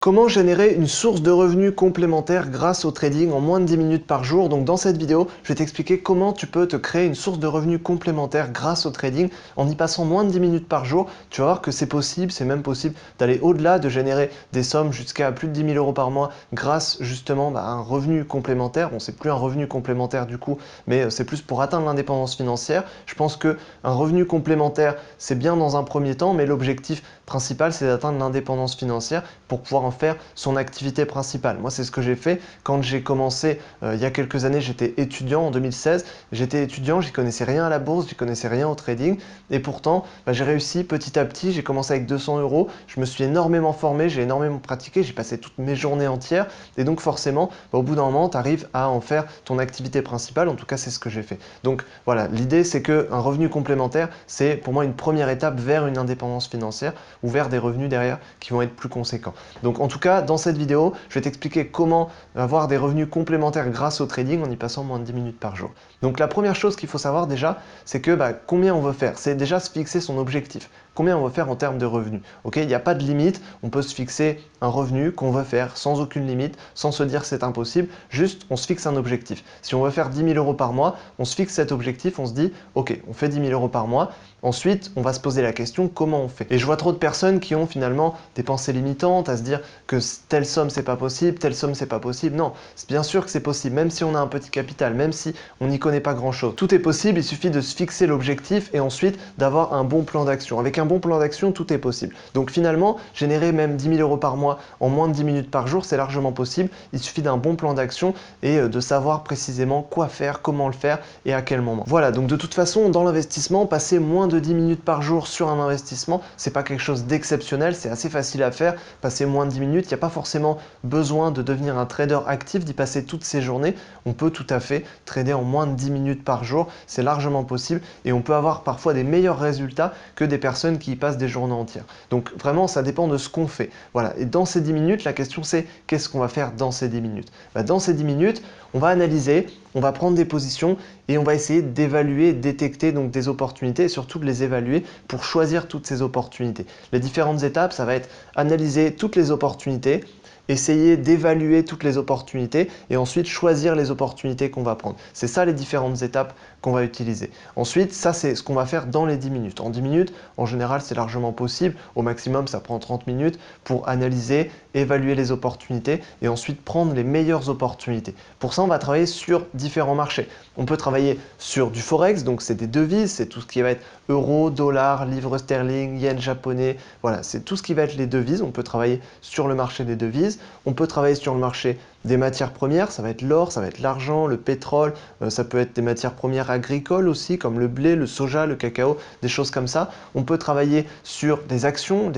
Comment générer une source de revenus complémentaire grâce au trading en moins de 10 minutes par jour? Donc dans cette vidéo, je vais t'expliquer comment tu peux te créer une source de revenus complémentaire grâce au trading en y passant moins de 10 minutes par jour. Tu vas voir que c'est possible, c'est même possible d'aller au-delà, de générer des sommes jusqu'à plus de 10 000 euros par mois grâce justement à un revenu complémentaire. Bon, c'est plus un revenu complémentaire du coup, mais c'est plus pour atteindre l'indépendance financière. Je pense que un revenu complémentaire, c'est bien dans un premier temps, mais l'objectif principal, c'est d'atteindre l'indépendance financière pour pouvoir en faire son activité principale. Moi, c'est ce que j'ai fait quand j'ai commencé il y a quelques années. J'étais étudiant en 2016. J'étais étudiant, j'y connaissais rien à la bourse, j'y connaissais rien au trading. Et pourtant, j'ai réussi petit à petit. J'ai commencé avec 200 euros. Je me suis énormément formé, j'ai énormément pratiqué. J'ai passé toutes mes journées entières. Et donc, forcément, au bout d'un moment, tu arrives à en faire ton activité principale. En tout cas, c'est ce que j'ai fait. Donc, voilà, l'idée, c'est qu'un revenu complémentaire, c'est pour moi une première étape vers une indépendance financière ou vers des revenus derrière qui vont être plus conséquents. Donc en tout cas, dans cette vidéo, je vais t'expliquer comment avoir des revenus complémentaires grâce au trading en y passant moins de 10 minutes par jour. Donc la première chose qu'il faut savoir déjà, c'est que combien on veut faire. C'est déjà se fixer son objectif. Combien on veut faire en termes de revenus. Il n'y a pas de limite, on peut se fixer un revenu qu'on veut faire sans aucune limite, sans se dire c'est impossible, juste on se fixe un objectif. Si on veut faire 10 000 euros par mois, on se fixe cet objectif, on se dit ok, on fait 10 000 euros par mois, ensuite on va se poser la question comment on fait. Et je vois trop de personnes qui ont finalement des pensées limitantes à se dire que telle somme c'est pas possible, telle somme c'est pas possible. Non, c'est bien sûr que c'est possible, même si on a un petit capital, même si on n'y connaît pas grand chose. Tout est possible, il suffit de se fixer l'objectif et ensuite d'avoir un bon plan d'action. Avec un bon plan d'action, tout est possible. Donc finalement, générer même 10 000 euros par mois en moins de 10 minutes par jour, c'est largement possible. Il suffit d'un bon plan d'action et de savoir précisément quoi faire, comment le faire et à quel moment. Voilà, donc de toute façon, dans l'investissement, passer moins de 10 minutes par jour sur un investissement, c'est pas quelque chose d'exceptionnel, c'est assez facile à faire. Passer moins de 10 minutes, il n'y a pas forcément besoin de devenir un trader actif, d'y passer toutes ses journées. On peut tout à fait trader en moins de 10 minutes par jour, c'est largement possible et on peut avoir parfois des meilleurs résultats que des personnes qui y passent des journées entières. Donc vraiment, ça dépend de ce qu'on fait. Voilà, et dans ces 10 minutes, la question c'est qu'est-ce qu'on va faire dans ces 10 minutes? Dans ces 10 minutes, on va analyser, on va prendre des positions et on va essayer d'évaluer, détecter donc des opportunités et surtout de les évaluer pour choisir toutes ces opportunités. Les différentes étapes, ça va être analyser toutes les opportunités, essayer d'évaluer toutes les opportunités et ensuite choisir les opportunités qu'on va prendre. C'est ça les différentes étapes qu'on va utiliser. Ensuite, ça c'est ce qu'on va faire dans les 10 minutes. En 10 minutes, en général, c'est largement possible. Au maximum, ça prend 30 minutes pour analyser, évaluer les opportunités et ensuite prendre les meilleures opportunités. Pour ça, on va travailler sur différents marchés. On peut travailler sur du forex, donc c'est des devises, c'est tout ce qui va être euro, dollar, livre sterling, yen japonais. Voilà, c'est tout ce qui va être les devises. On peut travailler sur le marché des devises. On peut travailler sur le marché des matières premières, ça va être l'or, ça va être l'argent, le pétrole, ça peut être des matières premières agricoles aussi, comme le blé, le soja, le cacao, des choses comme ça. On peut travailler sur des actions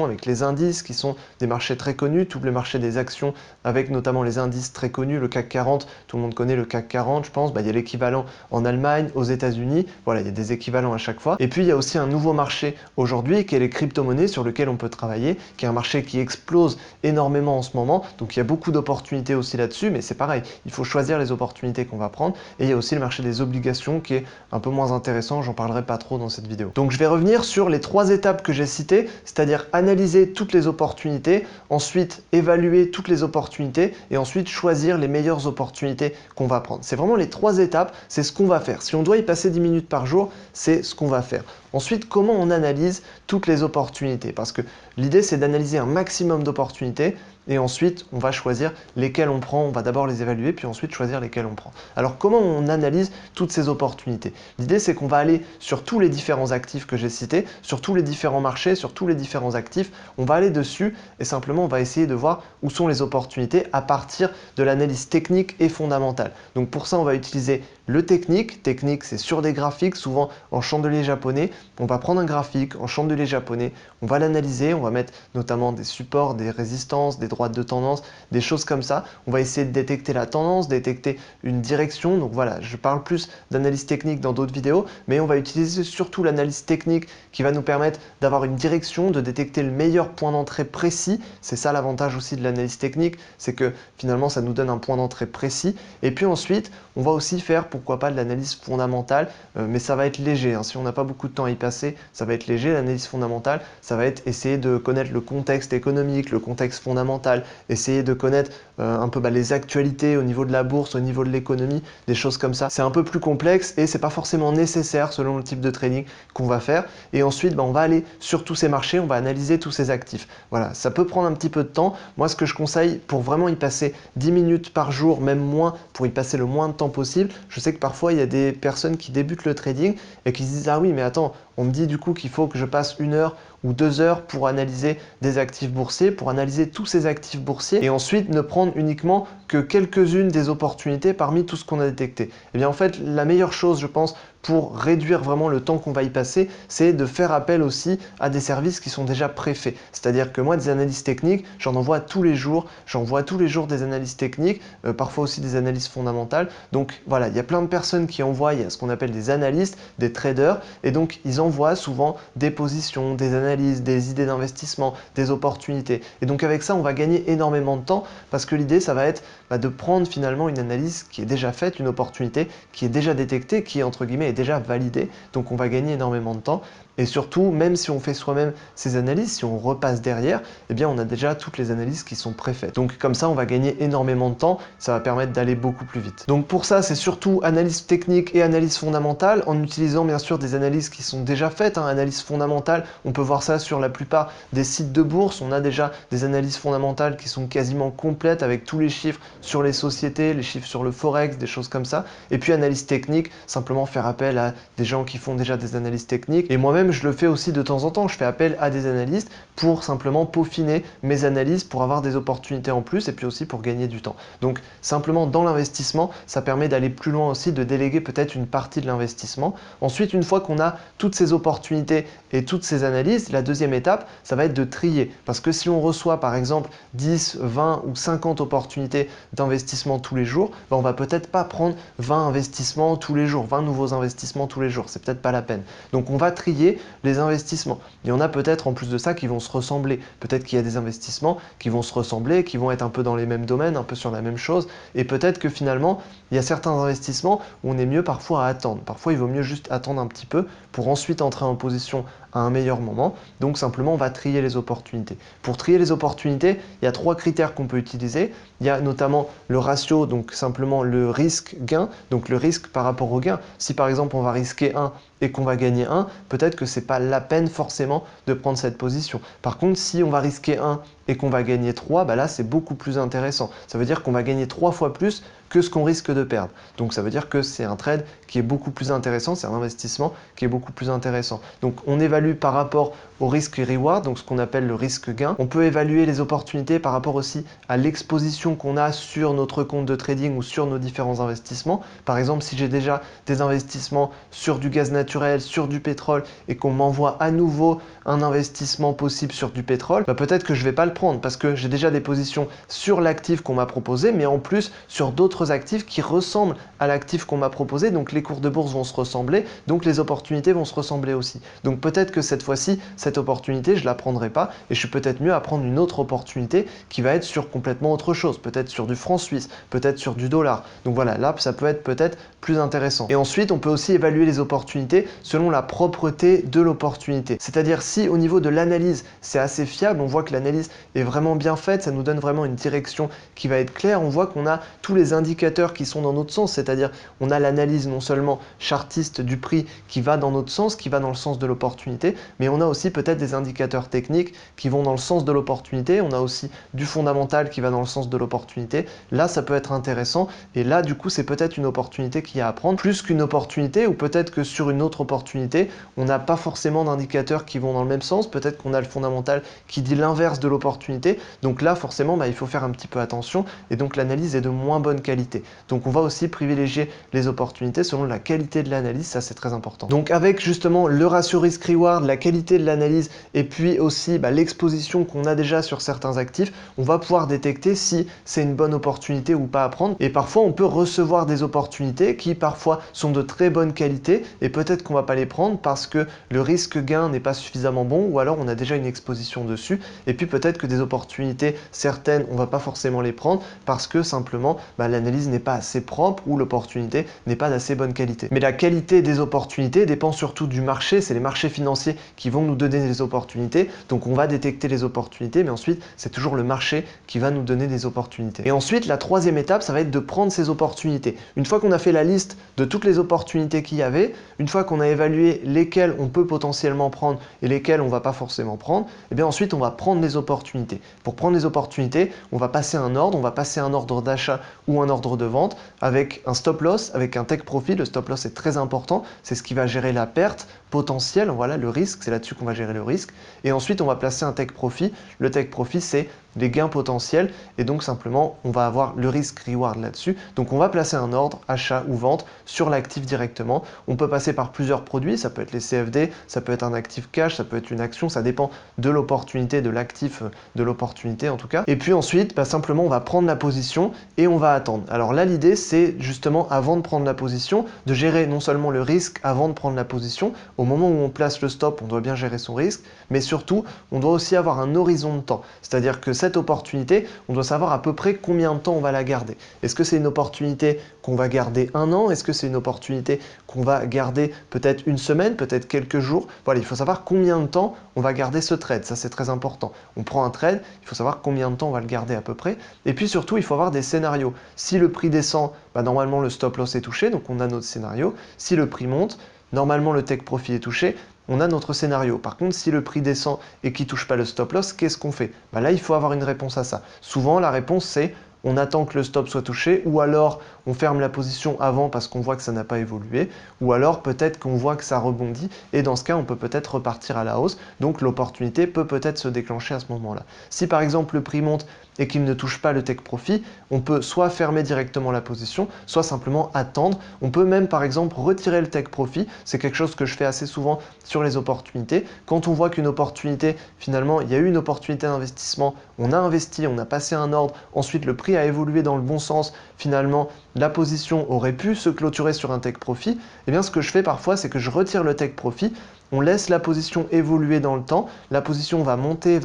avec les indices qui sont des marchés très connus, tous les marchés des actions avec notamment les indices très connus, le CAC 40, tout le monde connaît le CAC 40, je pense, il y a l'équivalent en Allemagne, aux États-Unis, voilà, il y a des équivalents à chaque fois. Et puis il y a aussi un nouveau marché aujourd'hui qui est les crypto-monnaies sur lequel on peut travailler, qui est un marché qui explose énormément en ce moment, donc il y a beaucoup d'opportunités aussi là-dessus, mais c'est pareil, il faut choisir les opportunités qu'on va prendre. Et il y a aussi le marché des obligations qui est un peu moins intéressant, j'en parlerai pas trop dans cette vidéo. Donc je vais revenir sur les 3 étapes que j'ai citées, c'est-à-dire analyser toutes les opportunités, ensuite évaluer toutes les opportunités et ensuite choisir les meilleures opportunités qu'on va prendre. C'est vraiment les 3 étapes, c'est ce qu'on va faire. Si on doit y passer 10 minutes par jour, c'est ce qu'on va faire. Ensuite, comment on analyse toutes les opportunités? Parce que l'idée, c'est d'analyser un maximum d'opportunités et ensuite, on va choisir lesquelles on prend. On va d'abord les évaluer, puis ensuite choisir lesquelles on prend. Alors, comment on analyse toutes ces opportunités? L'idée, c'est qu'on va aller sur tous les différents actifs que j'ai cités, sur tous les différents marchés, sur tous les différents actifs. On va aller dessus et simplement, on va essayer de voir où sont les opportunités à partir de l'analyse technique et fondamentale. Donc, pour ça, on va utiliser le technique. Technique, c'est sur des graphiques, souvent en chandelier japonais. On va prendre un graphique en chandelier japonais, on va l'analyser, on va mettre notamment des supports, des résistances, des droites de tendance, des choses comme ça. On va essayer de détecter la tendance, détecter une direction. Donc voilà, je parle plus d'analyse technique dans d'autres vidéos, mais on va utiliser surtout l'analyse technique qui va nous permettre d'avoir une direction, de détecter le meilleur point d'entrée précis. C'est ça l'avantage aussi de l'analyse technique, c'est que finalement ça nous donne un point d'entrée précis. Et puis ensuite, on va aussi faire, pourquoi pas, de l'analyse fondamentale, mais ça va être léger. Si on n'a pas beaucoup de temps à y passer, ça va être léger. L'analyse fondamentale, ça va être essayer de connaître le contexte économique, le contexte fondamental, fondamentales, essayer de connaître un peu les actualités au niveau de la bourse, au niveau de l'économie, des choses comme ça. C'est un peu plus complexe et c'est pas forcément nécessaire selon le type de trading qu'on va faire. Et ensuite, on va aller sur tous ces marchés, on va analyser tous ces actifs. Voilà, ça peut prendre un petit peu de temps. Moi, ce que je conseille pour vraiment y passer 10 minutes par jour, même moins, pour y passer le moins de temps possible, je sais que parfois, il y a des personnes qui débutent le trading et qui se disent « Ah oui, mais attends, on me dit du coup qu'il faut que je passe 1 heure ou 2 heures pour analyser des actifs boursiers, pour analyser tous ces actifs boursiers et ensuite ne prendre uniquement que quelques-unes des opportunités parmi tout ce qu'on a détecté. » Eh bien en fait, la meilleure chose, je pense, pour réduire vraiment le temps qu'on va y passer, c'est de faire appel aussi à des services qui sont déjà préfaits. C'est-à-dire que moi, des analyses techniques, j'en envoie tous les jours. J'envoie tous les jours des analyses techniques, parfois aussi des analyses fondamentales. Donc voilà, il y a plein de personnes qui envoient, il y a ce qu'on appelle des analystes, des traders, et donc ils envoient souvent des positions, des analyses, des idées d'investissement, des opportunités. Et donc avec ça, on va gagner énormément de temps parce que l'idée, ça va être de prendre finalement une analyse qui est déjà faite, une opportunité qui est déjà détectée, qui entre guillemets est déjà validée. Donc on va gagner énormément de temps. Et surtout, même si on fait soi-même ces analyses, si on repasse derrière, eh bien on a déjà toutes les analyses qui sont préfaites. Donc comme ça, on va gagner énormément de temps, ça va permettre d'aller beaucoup plus vite. Donc pour ça, c'est surtout analyse technique et analyse fondamentale, en utilisant bien sûr des analyses qui sont déjà faites. Analyse fondamentale, on peut voir ça sur la plupart des sites de bourse, on a déjà des analyses fondamentales qui sont quasiment complètes avec tous les chiffres sur les sociétés, les chiffres sur le forex, des choses comme ça. Et puis analyse technique, simplement faire appel à des gens qui font déjà des analyses techniques. Et moi-même, je le fais aussi de temps en temps, je fais appel à des analystes pour simplement peaufiner mes analyses, pour avoir des opportunités en plus et puis aussi pour gagner du temps. Donc simplement dans l'investissement, ça permet d'aller plus loin aussi, de déléguer peut-être une partie de l'investissement. Ensuite, une fois qu'on a toutes ces opportunités et toutes ces analyses, la deuxième étape, ça va être de trier. Parce que si on reçoit par exemple 10, 20 ou 50 opportunités d'investissement tous les jours, on va peut-être pas prendre 20 investissements tous les jours, 20 nouveaux investissements tous les jours, c'est peut-être pas la peine. Donc on va trier les investissements. Il y en a peut-être en plus de ça qui vont se ressembler. Peut-être qu'il y a des investissements qui vont se ressembler, qui vont être un peu dans les mêmes domaines, un peu sur la même chose. Et peut-être que finalement, il y a certains investissements où on est mieux parfois à attendre. Parfois, il vaut mieux juste attendre un petit peu pour ensuite entrer en position à un meilleur moment. Donc simplement, on va trier les opportunités. Pour trier les opportunités, il y a 3 critères qu'on peut utiliser. Il y a notamment le ratio, donc simplement le risque-gain, donc le risque par rapport au gain. Si par exemple, on va risquer 1 et qu'on va gagner 1, peut-être que c'est pas la peine forcément de prendre cette position. Par contre, si on va risquer 1 et qu'on va gagner 3, là c'est beaucoup plus intéressant. Ça veut dire qu'on va gagner 3 fois plus que ce qu'on risque de perdre. Donc ça veut dire que c'est un trade qui est beaucoup plus intéressant, c'est un investissement qui est beaucoup plus intéressant. Donc on évalue par rapport au risque et reward, donc ce qu'on appelle le risque gain. On peut évaluer les opportunités par rapport aussi à l'exposition qu'on a sur notre compte de trading ou sur nos différents investissements. Par exemple, si j'ai déjà des investissements sur du gaz naturel, sur du pétrole et qu'on m'envoie à nouveau un investissement possible sur du pétrole, peut-être que je ne vais pas le prendre parce que j'ai déjà des positions sur l'actif qu'on m'a proposé, mais en plus sur d'autres actifs qui ressemblent à l'actif qu'on m'a proposé. Donc les cours de bourse vont se ressembler, donc les opportunités vont se ressembler aussi. Donc peut-être que cette fois-ci, cette opportunité, je ne la prendrai pas et je suis peut-être mieux à prendre une autre opportunité qui va être sur complètement autre chose, peut-être sur du franc suisse, peut-être sur du dollar. Donc voilà, là ça peut être peut-être plus intéressant. Et ensuite, on peut aussi évaluer les opportunités selon la propreté de l'opportunité. C'est-à-dire si au niveau de l'analyse, c'est assez fiable, on voit que l'analyse est vraiment bien faite, ça nous donne vraiment une direction qui va être claire, on voit qu'on a tous les indicateurs qui sont dans notre sens, c'est-à-dire on a l'analyse non seulement chartiste du prix qui va dans notre sens, qui va dans le sens de l'opportunité, mais on a aussi peut-être des indicateurs techniques qui vont dans le sens de l'opportunité, on a aussi du fondamental qui va dans le sens de l'opportunité. Là, ça peut être intéressant et là, du coup, c'est peut-être une opportunité qu'il y a à prendre, plus qu'une opportunité ou peut-être que sur une autre opportunité, on n'a pas forcément d'indicateurs qui vont dans le même sens, peut-être qu'on a le fondamental qui dit l'inverse de l'opportunité, donc là, forcément, il faut faire un petit peu attention et donc l'analyse est de moins bonne qualité. Donc on va aussi privilégier les opportunités selon la qualité de l'analyse, ça c'est très important. Donc avec justement le ratio risk-reward, la qualité de l'analyse et puis aussi l'exposition qu'on a déjà sur certains actifs, on va pouvoir détecter si c'est une bonne opportunité ou pas à prendre. Et parfois on peut recevoir des opportunités qui parfois sont de très bonne qualité et peut-être qu'on va pas les prendre parce que le risque gain n'est pas suffisamment bon ou alors on a déjà une exposition dessus et puis peut-être que des opportunités, certaines, on va pas forcément les prendre parce que simplement l'analyse n'est pas assez propre ou l'opportunité n'est pas d'assez bonne qualité. Mais la qualité des opportunités dépend surtout du marché, c'est les marchés financiers qui vont nous donner des opportunités, donc on va détecter les opportunités, mais ensuite c'est toujours le marché qui va nous donner des opportunités. Et ensuite, la troisième étape, ça va être de prendre ces opportunités. Une fois qu'on a fait la liste de toutes les opportunités qu'il y avait, une fois qu'on a évalué lesquelles on peut potentiellement prendre et lesquelles on va pas forcément prendre, et bien ensuite on va prendre les opportunités. Pour prendre les opportunités, on va passer un ordre, on va passer un ordre d'achat ou un ordre de vente avec un stop loss, avec un take profit. Le stop loss est très important, c'est ce qui va gérer la perte potentielle, voilà le risque, c'est là-dessus qu'on va gérer le risque. Et ensuite on va placer un take profit. Le take profit c'est les gains potentiels et donc simplement on va avoir le risque reward là-dessus. Donc on va placer un ordre, achat ou vente sur l'actif directement. On peut passer par plusieurs produits, ça peut être les CFD, ça peut être un actif cash, ça peut être une action, ça dépend de l'opportunité, de l'actif, de l'opportunité en tout cas. Et puis ensuite, simplement on va prendre la position et on va attendre. Alors là l'idée c'est justement avant de prendre la position, de gérer non seulement le risque avant de prendre la position, au moment où on place le stop, on doit bien gérer son risque, mais surtout on doit aussi avoir un horizon de temps. C'est-à-dire que cette opportunité, on doit savoir à peu près combien de temps on va la garder. Est-ce que c'est une opportunité qu'on va garder un an? Est-ce que c'est une opportunité qu'on va garder peut-être une semaine, peut-être quelques jours? Voilà, il faut savoir combien de temps on va garder ce trade, ça c'est très important. On prend un trade, il faut savoir combien de temps on va le garder à peu près. Et puis surtout, il faut avoir des scénarios. Si le prix descend, normalement le stop loss est touché, donc on a notre scénario. Si le prix monte, normalement le take profit est touché, on a notre scénario. Par contre, si le prix descend et qu'il ne touche pas le stop loss, qu'est-ce qu'on fait? Là, il faut avoir une réponse à ça. Souvent, la réponse, c'est on attend que le stop soit touché, ou alors on ferme la position avant parce qu'on voit que ça n'a pas évolué, ou alors peut-être qu'on voit que ça rebondit, et dans ce cas, on peut peut-être repartir à la hausse, donc l'opportunité peut peut-être se déclencher à ce moment-là. Si par exemple le prix monte et qu'il ne touche pas le take profit, on peut soit fermer directement la position, soit simplement attendre. On peut même par exemple retirer le take profit, c'est quelque chose que je fais assez souvent sur les opportunités. Quand on voit qu'une opportunité, finalement, il y a eu une opportunité d'investissement, on a investi, on a passé un ordre, ensuite le prix a évolué dans le bon sens, finalement la position aurait pu se clôturer sur un take profit, et bien ce que je fais parfois c'est que je retire le take profit, on laisse la position évoluer dans le temps, la position va monter,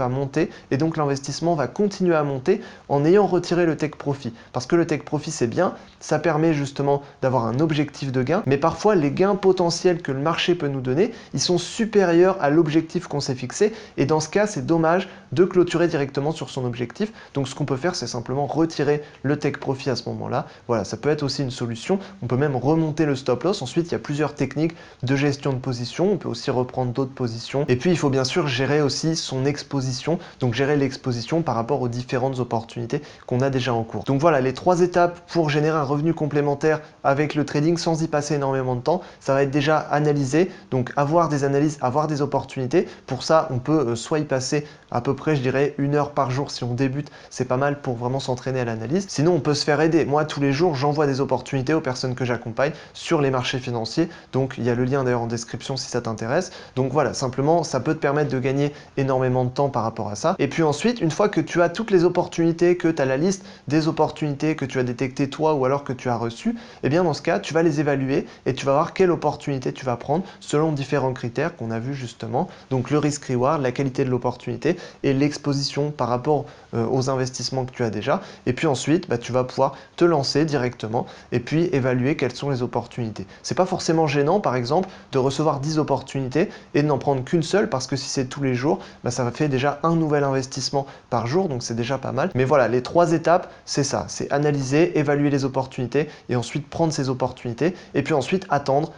et donc l'investissement va continuer à monter en ayant retiré le take profit. Parce que le take profit c'est bien, ça permet justement d'avoir un objectif de gain, mais parfois les gains potentiels que le marché peut nous donner, ils sont supérieurs à l'objectif qu'on s'est fixé, et dans ce cas c'est dommage de clôturer directement sur son objectif. Donc ce qu'on peut faire c'est simplement retirer le take profit à ce moment-là. Voilà, ça peut être aussi une solution. On peut même remonter le stop loss. Ensuite il y a plusieurs techniques de gestion de position, on peut aussi reprendre d'autres positions. Et puis il faut bien sûr gérer aussi son exposition, donc gérer l'exposition par rapport aux différentes opportunités qu'on a déjà en cours. Donc voilà les 3 étapes pour générer un revenu complémentaire avec le trading sans y passer énormément de temps. Ça va être déjà analyser, donc avoir des analyses, avoir des opportunités. Pour ça on peut soit y passer à peu près je dirais 1 heure par jour si on débute, c'est pas mal pour vraiment s'entraîner à l'analyse. Sinon on peut se faire aider. Moi tous les jours j'envoie des opportunités aux personnes que j'accompagne sur les marchés financiers, donc il y a le lien d'ailleurs en description si ça t'intéresse. Donc voilà, simplement ça peut te permettre de gagner énormément de temps par rapport à ça. Et puis ensuite, une fois que tu as toutes les opportunités, que tu as la liste des opportunités que tu as détectées toi ou alors que tu as reçues, et bien dans ce cas, tu vas les évaluer et tu vas voir quelle opportunité tu vas prendre selon différents critères qu'on a vus justement. Donc le risk reward, la qualité de l'opportunité et l'exposition par rapport aux investissements que tu as déjà. Et puis ensuite, tu vas pouvoir te lancer directement et puis évaluer quelles sont les opportunités. C'est pas forcément gênant par exemple de recevoir 10 opportunités et de n'en prendre qu'une seule parce que si c'est tous les jours, ça fait déjà un nouvel investissement par jour, donc c'est déjà pas mal. Mais voilà, les 3 étapes, c'est ça, c'est analyser, évaluer les opportunités et ensuite prendre ces opportunités et puis ensuite attendre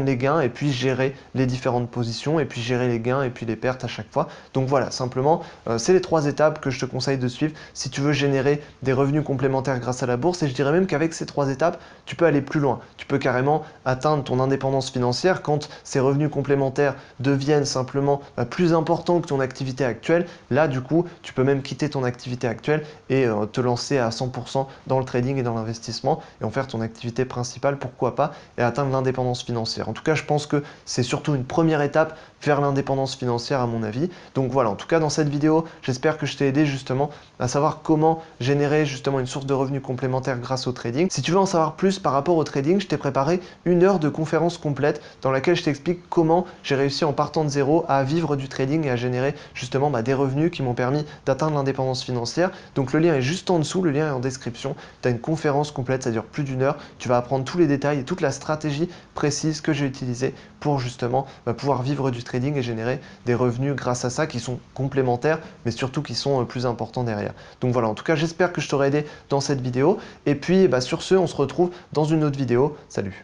les gains et puis gérer les différentes positions et puis gérer les gains et puis les pertes à chaque fois. Donc voilà, simplement, c'est les 3 étapes que je te conseille de suivre si tu veux générer des revenus complémentaires grâce à la bourse, et je dirais même qu'avec ces 3 étapes, tu peux aller plus loin. Tu peux carrément atteindre ton indépendance financière quand ces revenus complémentaires deviennent simplement plus importants que ton activité actuelle. Là, du coup, tu peux même quitter ton activité actuelle et te lancer à 100% dans le trading et dans l'investissement et en faire ton activité principale, pourquoi pas, et atteindre l'indépendance financière. En tout cas, je pense que c'est surtout une première étape vers l'indépendance financière à mon avis. Donc voilà, en tout cas dans cette vidéo, j'espère que je t'ai aidé justement à savoir comment générer justement une source de revenus complémentaire grâce au trading. Si tu veux en savoir plus par rapport au trading, je t'ai préparé 1 heure de conférence complète dans laquelle je t'explique comment j'ai réussi en partant de zéro à vivre du trading et à générer justement des revenus qui m'ont permis d'atteindre l'indépendance financière. Donc le lien est juste en dessous, le lien est en description. Tu as une conférence complète, ça dure plus d'1 heure. Tu vas apprendre tous les détails et toute la stratégie précise que j'ai utilisée pour justement pouvoir vivre du trading et générer des revenus grâce à ça qui sont complémentaires, mais surtout qui sont plus importants derrière. Donc voilà, en tout cas, j'espère que je t'aurai aidé dans cette vidéo. Et puis sur ce, on se retrouve dans une autre vidéo. Salut!